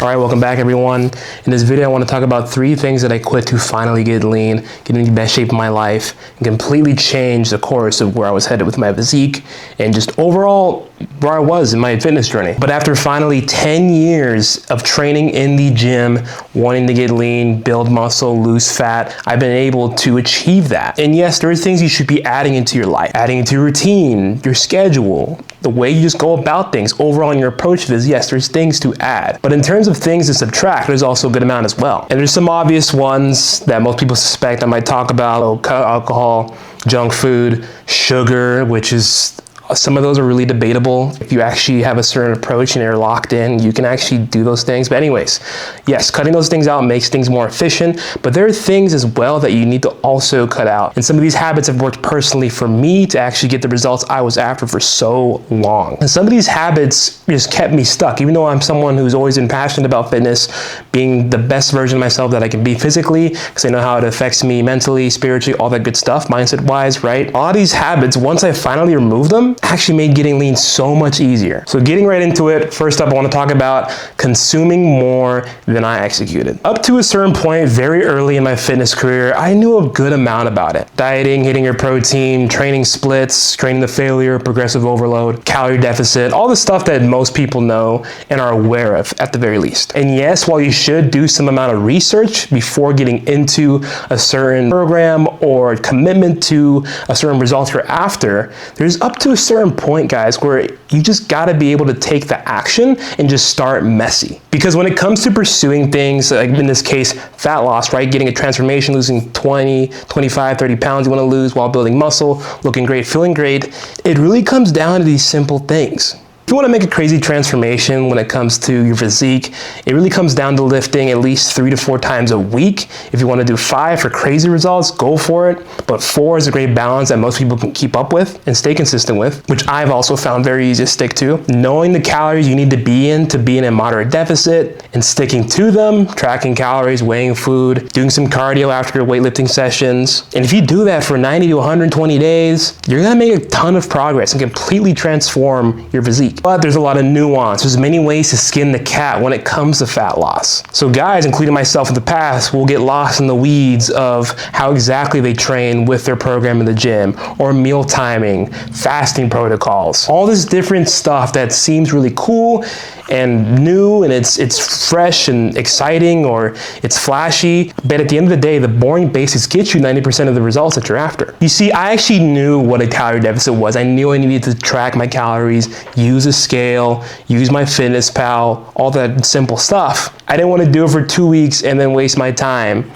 All right, welcome back everyone. In this video, I want to talk about 3 things that I quit to finally get lean, get in the best shape of my life, and completely change the course of where I was headed with my physique and just overall where I was in my fitness journey. But after finally 10 years of training in the gym, wanting to get lean, build muscle, lose fat, I've been able to achieve that. And yes, there are things you should be adding into your life, adding into your routine, your schedule, the way you just go about things. Overall in your approach to this, yes, there's things to add. But in terms of things to subtract, there's also a good amount as well. And there's some obvious ones that most people suspect I might talk about: alcohol, junk food, sugar, which is some of those are really debatable. If you actually have a certain approach and you're locked in, you can actually do those things. But anyways, yes, cutting those things out makes things more efficient, but there are things as well that you need to also cut out. And some of these habits have worked personally for me to actually get the results I was after for so long. And some of these habits just kept me stuck, even though I'm someone who's always been passionate about fitness, being the best version of myself that I can be physically, because I know how it affects me mentally, spiritually, all that good stuff, mindset-wise, right? All these habits, once I finally removed them, actually made getting lean so much easier. So getting right into it, first up, I want to talk about consuming more than I executed. Up to a certain point, very early in my fitness career, I knew a good amount about it. Dieting, hitting your protein, training splits, training the failure, progressive overload, calorie deficit, all the stuff that most people know and are aware of at the very least. And yes, while you should do some amount of research before getting into a certain program or commitment to a certain result you're after, there's up to a certain point, guys, where you just got to be able to take the action and just start messy. Because when it comes to pursuing things, like in this case, fat loss, right? Getting a transformation, losing 20, 25, 30 pounds you want to lose while building muscle, looking great, feeling great, it really comes down to these simple things. If you want to make a crazy transformation when it comes to your physique, it really comes down to lifting at least 3 to 4 times a week. If you want to do 5 for crazy results, go for it. But 4 is a great balance that most people can keep up with and stay consistent with, which I've also found very easy to stick to. Knowing the calories you need to be in a moderate deficit and sticking to them, tracking calories, weighing food, doing some cardio after your weightlifting sessions. And if you do that for 90 to 120 days, you're going to make a ton of progress and completely transform your physique. But there's a lot of nuance. There's many ways to skin the cat when it comes to fat loss. So guys, including myself in the past, will get lost in the weeds of how exactly they train with their program in the gym, or meal timing, fasting protocols, all this different stuff that seems really cool and new, and it's fresh and exciting, or it's flashy, but at the end of the day, the boring basics get you 90% of the results that you're after. You see, I actually knew what a calorie deficit was. I knew I needed to track my calories, use a scale, use MyFitnessPal, all that simple stuff. I didn't want to do it for 2 weeks and then waste my time.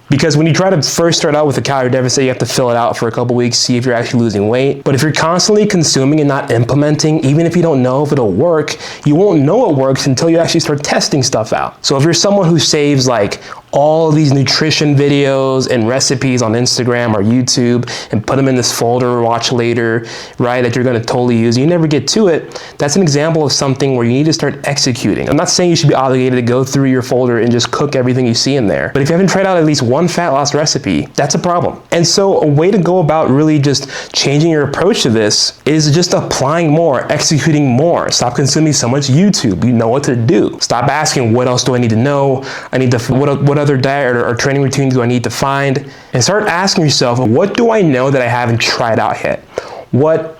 Because when you try to first start out with a calorie deficit, you have to fill it out for a couple weeks, see if you're actually losing weight. But if you're constantly consuming and not implementing, even if you don't know if it'll work, you won't know it works until you actually start testing stuff out. So if you're someone who saves like all of these nutrition videos and recipes on Instagram or YouTube and put them in this folder or watch later, right, that you're going to totally use, you never get to it, that's an example of something where you need to start executing. I'm not saying you should be obligated to go through your folder and just cook everything you see in there, but if you haven't tried out at least one fat loss recipe, that's a problem. And so a way to go about really just changing your approach to this is just applying more, executing more. Stop consuming so much YouTube. You know what to do. Stop asking, what else do I need to know? I need to, what other diet or training routines do I need to find? And start asking yourself, what do I know that I haven't tried out yet? What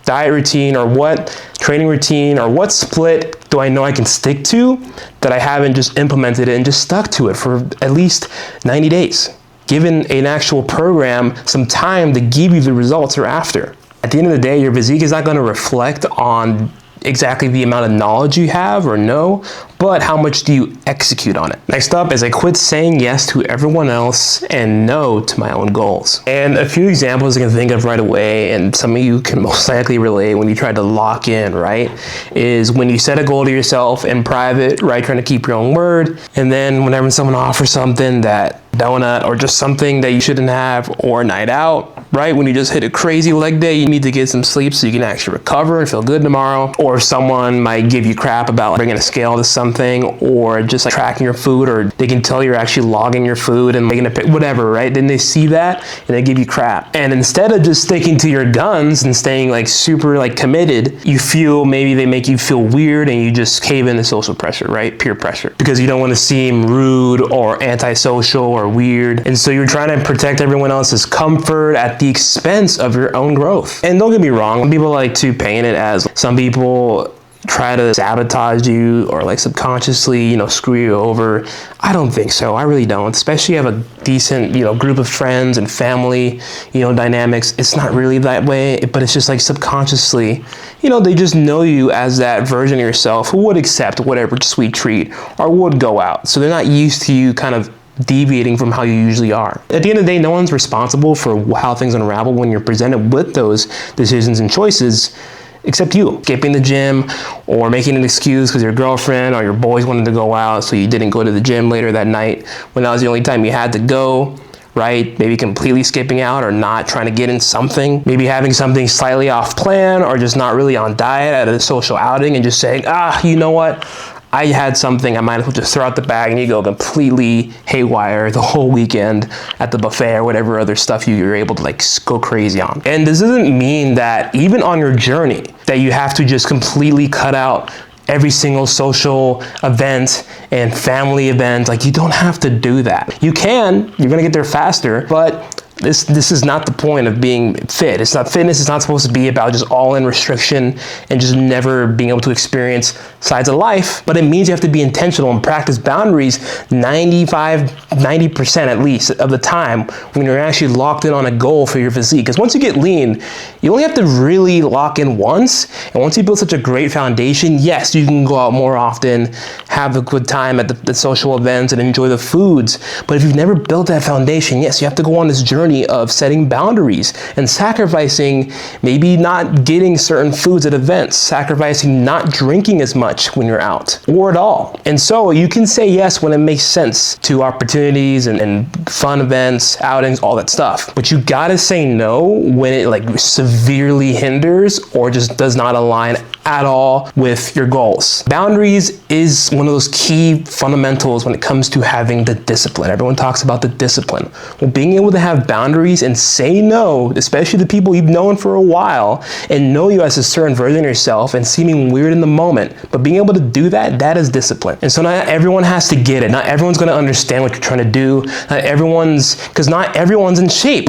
diet routine or what training routine or what split do I know I can stick to that I haven't just implemented it and just stuck to it for at least 90 days? Given an actual program some time to give you the results you're after. At the end of the day, your physique is not going to reflect on exactly the amount of knowledge you have or know, but how much do you execute on it? Next up is I quit saying yes to everyone else and no to my own goals. And a few examples I can think of right away, and some of you can most likely relate when you try to lock in, right? Is when you set a goal to yourself in private, right? Trying to keep your own word. And then whenever someone offers something, that donut or just something that you shouldn't have, or a night out, right? When you just hit a crazy leg day, you need to get some sleep so you can actually recover and feel good tomorrow. Or someone might give you crap about bringing a scale to something something, or just like tracking your food, or they can tell you're actually logging your food and making a pic, whatever, right? Then they see that and they give you crap. And instead of just sticking to your guns and staying like super like committed, you feel maybe they make you feel weird and you just cave into social pressure, right? Peer pressure, because you don't want to seem rude or antisocial or weird. And so you're trying to protect everyone else's comfort at the expense of your own growth. And don't get me wrong, people like to paint it as some people try to sabotage you or like subconsciously, screw you over. I don't think so. I really don't. Especially if you have a decent, group of friends and family, dynamics. It's not really that way, but it's just like subconsciously, they just know you as that version of yourself who would accept whatever sweet treat or would go out. So they're not used to you kind of deviating from how you usually are. At the end of the day, no one's responsible for how things unravel when you're presented with those decisions and choices, except you. Skipping the gym or making an excuse because your girlfriend or your boys wanted to go out, so you didn't go to the gym later that night when that was the only time you had to go, right? Maybe completely skipping out or not trying to get in something. Maybe having something slightly off plan or just not really on diet at a social outing and just saying, you know what? I had something, I might as well just throw out the bag, and you go completely haywire the whole weekend at the buffet or whatever other stuff you're able to like go crazy on. And this doesn't mean that even on your journey that you have to just completely cut out every single social event and family event. Like, you don't have to do that. You can, you're gonna get there faster, but this is not the point of being fit. Fitness is not supposed to be about just all in restriction and just never being able to experience sides of life, but it means you have to be intentional and practice boundaries 90% at least of the time when you're actually locked in on a goal for your physique. Because once you get lean, you only have to really lock in once, and once you build such a great foundation, yes, you can go out more often, have a good time at the social events and enjoy the foods. But if you've never built that foundation, yes, you have to go on this journey of setting boundaries and sacrificing maybe not getting certain foods at events, sacrificing not drinking as much when you're out or at all. And so you can say yes when it makes sense to opportunities and fun events, outings, all that stuff. But you gotta say no when it like severely hinders or just does not align at all with your goals. Boundaries is one of those key fundamentals when it comes to having the discipline. Everyone talks about the discipline. Well, being able to have boundaries and say no, especially the people you've known for a while and know you as a certain version of yourself and seeming weird in the moment, but being able to do that, that is discipline. And so not everyone has to get it. Not everyone's gonna understand what you're trying to do. Because not everyone's in shape.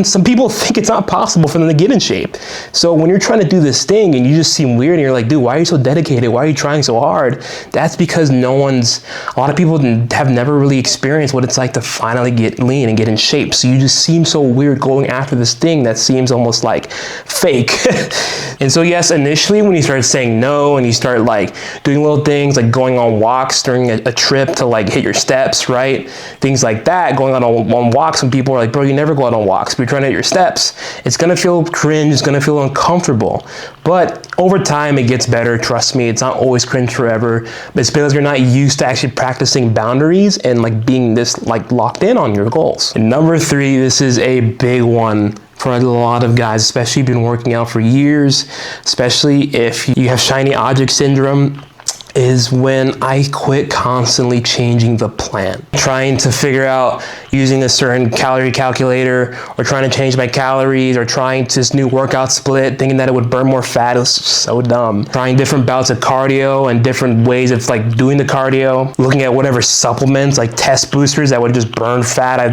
Some people think it's not possible for them to get in shape. So when you're trying to do this thing and you just seem weird and you're like, dude, why are you so dedicated? Why are you trying so hard? That's because a lot of people have never really experienced what it's like to finally get lean and get in shape. So you just seem so weird going after this thing that seems almost like fake. And so yes, initially when you start saying no and you start like doing little things like going on walks during a trip to like hit your steps, right? Things like that, going on walks when people are like, bro, you never go out on walks, but you're trying to hit your steps. It's gonna feel cringe, it's gonna feel uncomfortable. But over time, it gets better, trust me. It's not always cringe forever, but it's because you're not used to actually practicing boundaries and like being this like locked in on your goals. And number 3, this is a big one for a lot of guys, especially if you've been working out for years, especially if you have shiny object syndrome, is when I quit constantly changing the plan. Trying to figure out using a certain calorie calculator or trying to change my calories or trying this new workout split, thinking that it would burn more fat. It was so dumb. Trying different bouts of cardio and different ways of like doing the cardio, looking at whatever supplements like test boosters that would just burn fat. I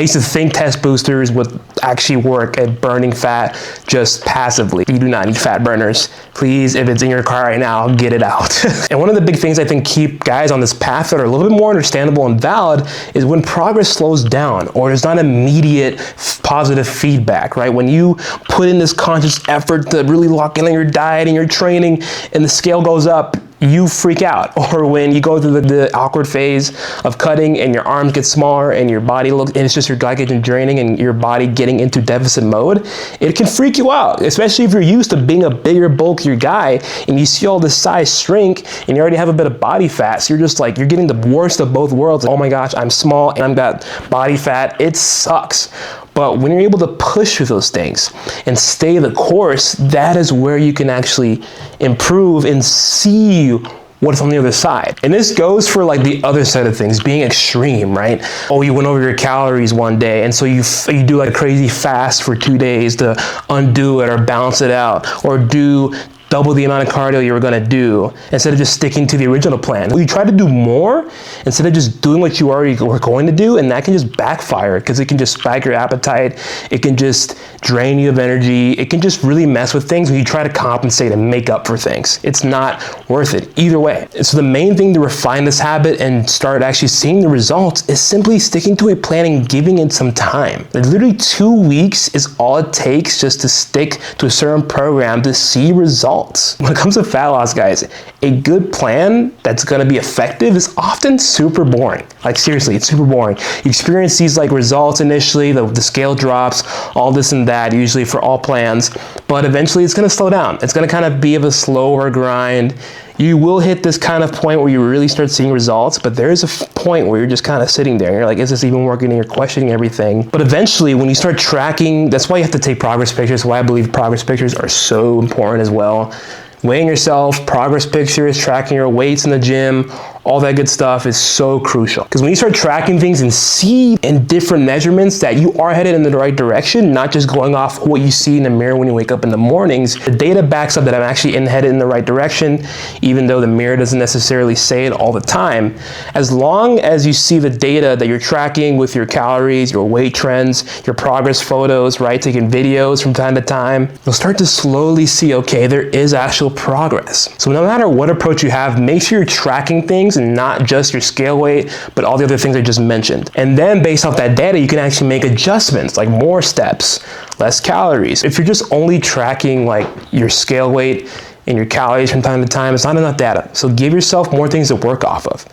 used to think test boosters would actually work at burning fat just passively. You do not need fat burners. Please, if it's in your car right now, get it out. And one of the big things I think keep guys on this path that are a little bit more understandable and valid is when progress slows down or there's not immediate positive feedback, right? When you put in this conscious effort to really lock in on your diet and your training and the scale goes up, you freak out. Or when you go through the awkward phase of cutting and your arms get smaller and your body and it's just your glycogen draining and your body getting into deficit mode, it can freak you out, especially if you're used to being a bigger, bulkier guy and you see all this size shrink and you already have a bit of body fat. So you're just like, you're getting the worst of both worlds. Oh my gosh, I'm small and I've got body fat. It sucks. But when you're able to push through those things and stay the course, that is where you can actually improve and see what's on the other side. And this goes for like the other side of things, being extreme, right? Oh, you went over your calories one day, and so you do like a crazy fast for 2 days to undo it or balance it out, or do double the amount of cardio you were gonna do instead of just sticking to the original plan. You try to do more instead of just doing what you already were going to do, and that can just backfire because it can just spike your appetite. It can just drain you of energy. It can just really mess with things when you try to compensate and make up for things. It's not worth it either way. So the main thing to refine this habit and start actually seeing the results is simply sticking to a plan and giving it some time. Like literally 2 weeks is all it takes just to stick to a certain program to see results. When it comes to fat loss, guys, a good plan that's gonna be effective is often super boring. Like seriously, it's super boring. You experience these like results initially, the scale drops, all this and that, usually for all plans, but eventually it's gonna slow down. It's gonna kind of be of a slower grind. You will hit this kind of point where you really start seeing results, but there is a point where you're just kind of sitting there and you're like, is this even working? And you're questioning everything. But eventually when you start tracking, that's why you have to take progress pictures, why I believe progress pictures are so important as well. Weighing yourself, progress pictures, tracking your weights in the gym, all that good stuff is so crucial. Because when you start tracking things and see in different measurements that you are headed in the right direction, not just going off what you see in the mirror when you wake up in the mornings, the data backs up that I'm actually headed in the right direction, even though the mirror doesn't necessarily say it all the time. As long as you see the data that you're tracking with your calories, your weight trends, your progress photos, right, taking videos from time to time, you'll start to slowly see, okay, there is actual progress. So no matter what approach you have, make sure you're tracking things and not just your scale weight, but all the other things I just mentioned. And then based off that data, you can actually make adjustments, like more steps, less calories. If you're just only tracking like your scale weight and your calories from time to time, it's not enough data. So give yourself more things to work off of.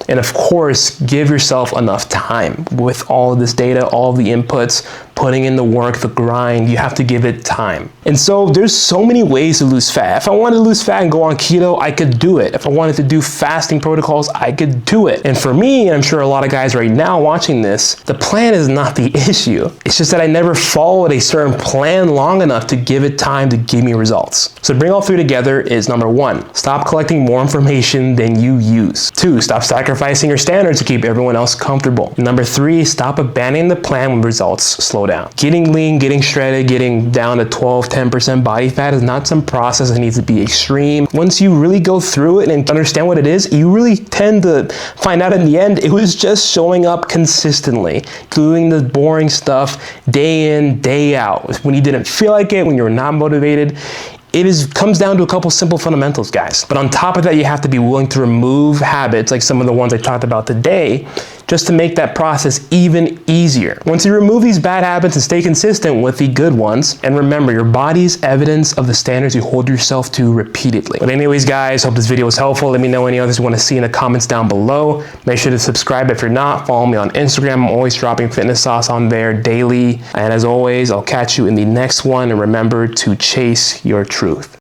And of course, give yourself enough time with all of this data, all the inputs, putting in the work, the grind. You have to give it time. And so there's so many ways to lose fat. If I wanted to lose fat and go on keto, I could do it. If I wanted to do fasting protocols, I could do it. And for me, and I'm sure a lot of guys right now watching this, the plan is not the issue. It's just that I never followed a certain plan long enough to give it time to give me results. So to bring all three together is number 1, stop collecting more information than you use. 2, stop sacrificing your standards to keep everyone else comfortable. Number 3, stop abandoning the plan when results slow down. Getting lean, getting shredded, getting down to 12-10% body fat is not some process that needs to be extreme. Once you really go through it and understand what it is, you really tend to find out in the end, it was just showing up consistently, doing the boring stuff day in, day out. When you didn't feel like it, when you were not motivated, it comes down to a couple simple fundamentals, guys. But on top of that, you have to be willing to remove habits like some of the ones I talked about today, just to make that process even easier. Once you remove these bad habits and stay consistent with the good ones, and remember, your body's evidence of the standards you hold yourself to repeatedly. But anyways, guys, hope this video was helpful. Let me know any others you want to see in the comments down below. Make sure to subscribe if you're not. Follow me on Instagram. I'm always dropping fitness sauce on there daily. And as always, I'll catch you in the next one. And remember to chase your truth.